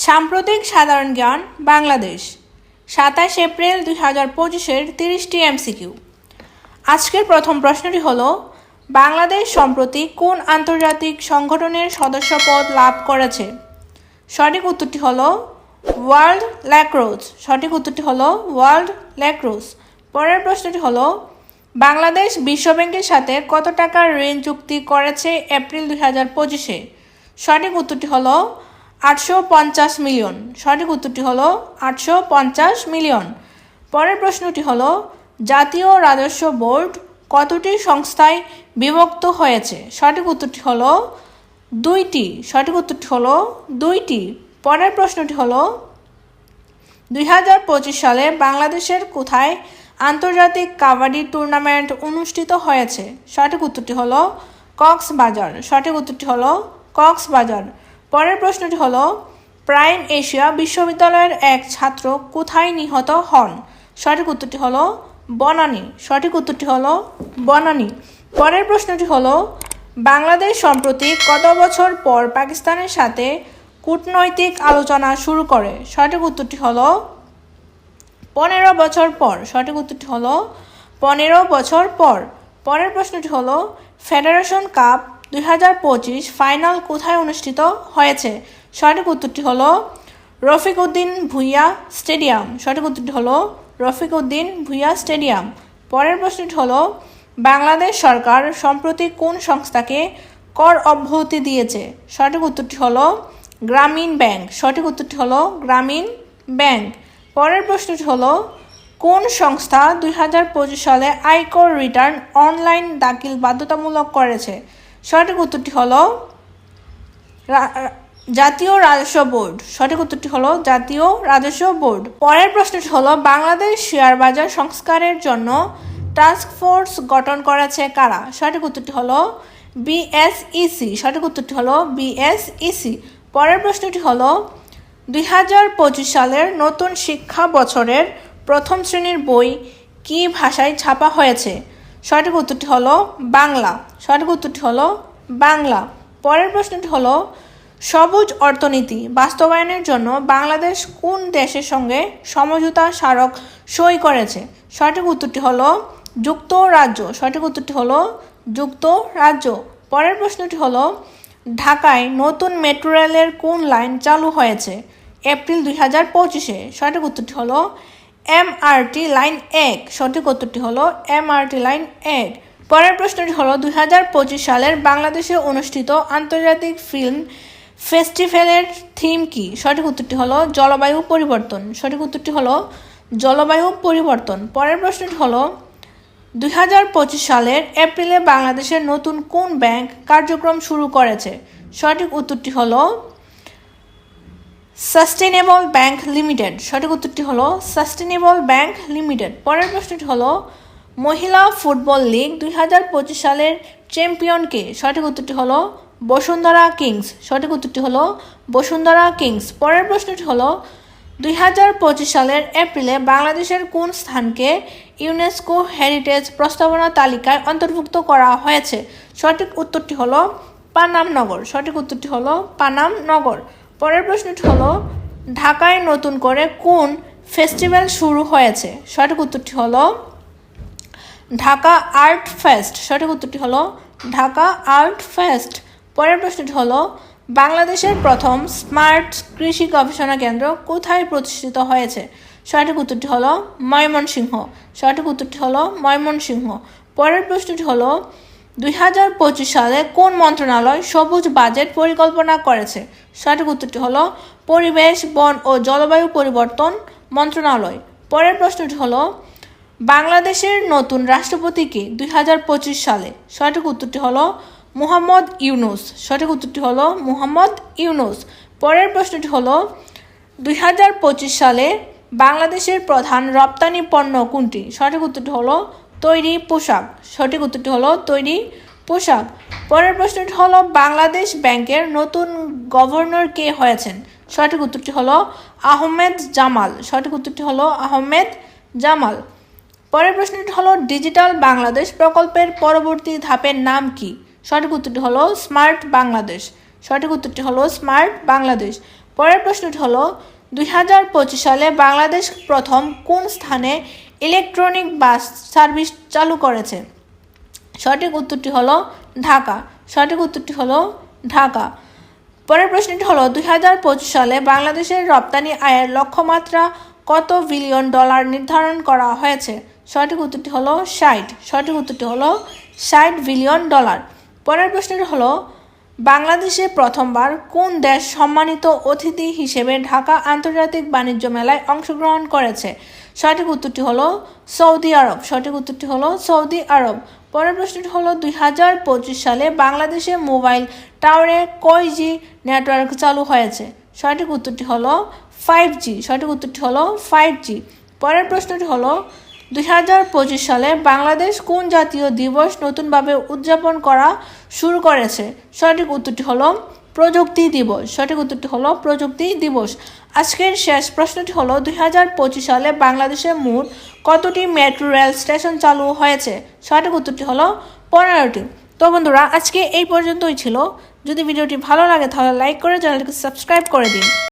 সাম্প্রতিক সাধারণ জ্ঞান বাংলাদেশ ২৭ এপ্রিল ২০২৫-এর ৩০টি এমসিকিউ। আজকের প্রথম প্রশ্নটি হলো, বাংলাদেশ সম্প্রতি কোন আন্তর্জাতিক সংগঠনের সদস্যপদ লাভ করেছে? সঠিক উত্তরটি হলো ওয়ার্ল্ড ল্যাক্রোস। সঠিক উত্তরটি হলো ওয়ার্ল্ড ল্যাক্রোস। পরের প্রশ্নটি হলো, বাংলাদেশ বিশ্বব্যাংকের সাথে কত টাকার ঋণ চুক্তি করেছে এপ্রিল ২০২৫-এ? সঠিক উত্তরটি হলো ৮৫০ মিলিয়ন। সঠিক উত্তরটি হলো ৮৫০ মিলিয়ন। পরের প্রশ্নটি হলো, জাতীয় রাজস্ব বোর্ড কতটি সংস্থায় বিভক্ত হয়েছে? সঠিক উত্তরটি হলো ২টি। সঠিক উত্তরটি হলো ২টি। পরের প্রশ্নটি হলো, ২০২৫ সালে বাংলাদেশের কোথায় আন্তর্জাতিক কাবাডি টুর্নামেন্ট অনুষ্ঠিত হয়েছে? সঠিক উত্তরটি হলো কক্সবাজার। সঠিক উত্তরটি হলো কক্সবাজার। পরের প্রশ্নটি হলো, প্রাইম এশিয়া বিশ্ববিদ্যালয়ের এক ছাত্র কোথায় নিহত হন? সঠিক উত্তরটি হলো বনানী। সঠিক উত্তরটি হলো বনানী। পরের প্রশ্নটি হলো, বাংলাদেশ সম্প্রতি কত বছর পর পাকিস্তানের সাথে কূটনৈতিক আলোচনা শুরু করে? সঠিক উত্তরটি হলো ১৫ বছর পর। সঠিক উত্তরটি হলো ১৫ বছর পর। পরের প্রশ্নটি হলো, ফেডারেশন কাপ ২০২৫ ফাইনাল কোথায় অনুষ্ঠিত হয়েছে? সঠিক উত্তরটি হলো রফিক উদ্দিন ভূঁইয়া স্টেডিয়াম। সঠিক উত্তরটি হলো রফিক উদ্দিন ভূঁইয়া স্টেডিয়াম। পরের প্রশ্নটি হলো, বাংলাদেশ সরকার সম্প্রতি কোন সংস্থাকে কর অব্যাহতি দিয়েছে? সঠিক উত্তরটি হলো গ্রামীণ ব্যাংক। সঠিক উত্তরটি হলো গ্রামীণ ব্যাংক। পরের প্রশ্নটি হলো, কোন সংস্থা ২০২৫ সালে আয়কর রিটার্ন অনলাইন দাখিল বাধ্যতামূলক করেছে? সঠিক উত্তরটি হলো জাতীয় রাজস্ব বোর্ড। সঠিক উত্তরটি হলো জাতীয় রাজস্ব বোর্ড। পরের প্রশ্নটি হলো, বাংলাদেশ শেয়ার বাজার সংস্কারের জন্য টাস্ক ফোর্স গঠন করেছে কারা? সঠিক উত্তরটি হলো বিএসইসি। সঠিক উত্তরটি হলো বিএসইসি। পরের প্রশ্নটি হলো, ২০২৫ সালের নতুন শিক্ষা বছরের প্রথম শ্রেণীর বই কী ভাষায় ছাপা হয়েছে? সঠিক উত্তরটি হলো বাংলা। সঠিক উত্তরটি হলো বাংলা। পরের প্রশ্নটি হলো, সবুজ অর্থনীতি বাস্তবায়নের জন্য বাংলাদেশ কোন দেশের সঙ্গে সমঝোতা স্মারক সই করেছে? সঠিক উত্তরটি হলো যুক্তরাজ্য। সঠিক উত্তরটি হলো যুক্তরাজ্য। পরের প্রশ্নটি হলো, ঢাকায় নতুন মেট্রো রেলের কোন লাইন চালু হয়েছে এপ্রিল ২০২৫-এ? সঠিক উত্তরটি হলো এমআরটি লাইন ১। সঠিক উত্তরটি হলো এমআরটি লাইন ১। পরের প্রশ্নটি হলো, ২০২৫ সালের বাংলাদেশে অনুষ্ঠিত আন্তর্জাতিক ফিল্ম ফেস্টিভ্যালের থিম কি? সঠিক উত্তরটি হলো জলবায়ু পরিবর্তন। সঠিক উত্তরটি হলো জলবায়ু পরিবর্তন। পরের প্রশ্নটি হলো, ২০২৫ সালের এপ্রিলে বাংলাদেশের নতুন কোন ব্যাংক কার্যক্রম শুরু করেছে? সঠিক উত্তরটি হলো সাস্টেনেবল ব্যাংক লিমিটেড। সঠিক উত্তরটি হলো সাস্টেনেবল ব্যাংক লিমিটেড। পরের প্রশ্নটি হলো, মহিলা ফুটবল লিগ ২০২৫ সালের চ্যাম্পিয়ন কে? সঠিক উত্তরটি হলো বসুন্ধরা কিংস। সঠিক উত্তরটি হলো বসুন্ধরা কিংস। পরের প্রশ্নটি হলো, ২০২৫ সালের এপ্রিলে বাংলাদেশের কোন স্থানকে ইউনেস্কো হেরিটেজ প্রস্তাবনা তালিকায় অন্তর্ভুক্ত করা হয়েছে? সঠিক উত্তরটি হলো পানাম নগর। সঠিক উত্তরটি হলো পানাম নগর। পরের প্রশ্নটি হলো, ঢাকায় নতুন করে কোন ফেস্টিভ্যাল শুরু হয়েছে? সঠিক উত্তরটি হলো ঢাকা আর্ট ফেস্ট। সঠিক উত্তরটি হলো ঢাকা আর্ট ফেস্ট। পরের প্রশ্নটি হলো, বাংলাদেশের প্রথম স্মার্ট কৃষি গবেষণা কেন্দ্র কোথায় প্রতিষ্ঠিত হয়েছে? সঠিক উত্তরটি হলো ময়মনসিংহ। সঠিক উত্তরটি হলো ময়মনসিংহ। পরের প্রশ্নটি হলো, ২০২৫ সালে কোন মন্ত্রণালয় সবুজ বাজেট পরিকল্পনা করেছে? সঠিক উত্তরটি হলো পরিবেশ, বন ও জলবায়ু পরিবর্তন মন্ত্রণালয়। পরের প্রশ্নটি হলো, বাংলাদেশের নতুন রাষ্ট্রপতি কে ২০২৫ সালে? সঠিক উত্তরটি হলো মুহাম্মদ ইউনূস। সঠিক উত্তরটি হলো মুহাম্মদ ইউনূস। পরের প্রশ্নটি হলো, ২০২৫ সালে বাংলাদেশের প্রধান রপ্তানি পণ্য কোনটি? সঠিক উত্তরটি হলো তৈরি পোশাক। সঠিক উত্তরটি হলো তৈরি পোশাক। পরের প্রশ্নটি হলো, বাংলাদেশ ব্যাংকের নতুন গভর্নর কে হয়েছেন? সঠিক উত্তরটি হলো আহমেদ জামাল। সঠিক উত্তরটি হলো আহমেদ জামাল। পরের প্রশ্নটি হলো, ডিজিটাল বাংলাদেশ প্রকল্পের পরবর্তী ধাপের নাম কি? সঠিক উত্তরটি হলো স্মার্ট বাংলাদেশ। সঠিক উত্তরটি হলো স্মার্ট বাংলাদেশ। পরের প্রশ্নটি হলো 2025 সালে বাংলাদেশ প্রথম কোন স্থানে ইলেকট্রনিক বাস সার্ভিস চালু করেছে? সঠিক উত্তরটি হলো ঢাকা। সঠিক উত্তরটি হলো ঢাকা। পরের প্রশ্নটি হলো 2025 সালে বাংলাদেশের রপ্তানি আয়ের লক্ষ্যমাত্রা কত বিলিয়ন ডলার নির্ধারণ করা হয়েছে? সঠিক উত্তরটি হলো 60। সঠিক উত্তরটি হলো 60 বিলিয়ন ডলার। পরের প্রশ্নটি হলো বাংলাদেশে প্রথমবার কোন দেশ সম্মানিত অতিথি হিসেবে ঢাকা আন্তর্জাতিক বাণিজ্য মেলায় অংশগ্রহণ করেছে? সঠিক উত্তরটি হলো সৌদি আরব। সঠিক উত্তরটি হলো সৌদি আরব। পরের প্রশ্নটি হলো 2025 সালে বাংলাদেশে মোবাইল টাওয়ারে কয় জি নেটওয়ার্ক চালু হয়েছে? সঠিক উত্তরটি হলো 5G। সঠিক উত্তরটি হলো 5G। পরের প্রশ্নটি হলো 2025 সালে বাংলাদেশ কোন জাতীয় দিবস নতুনভাবে উদযাপন করা শুরু করেছে? সঠিক উত্তরটি হলো প্রযুক্তি দিবস। সঠিক উত্তরটি হলো প্রযুক্তি দিবস। আজকের শেষ প্রশ্নটি হলো 2025 সালে বাংলাদেশে মোট কতটি মেট্রো রেল স্টেশন চালু হয়েছে? সঠিক উত্তরটি হলো 15টি। তো বন্ধুরা, আজকে এই পর্যন্তই ছিল। যদি ভিডিওটি ভালো লাগে তাহলে লাইক করে চ্যানেলটিকে সাবস্ক্রাইব করে দিন।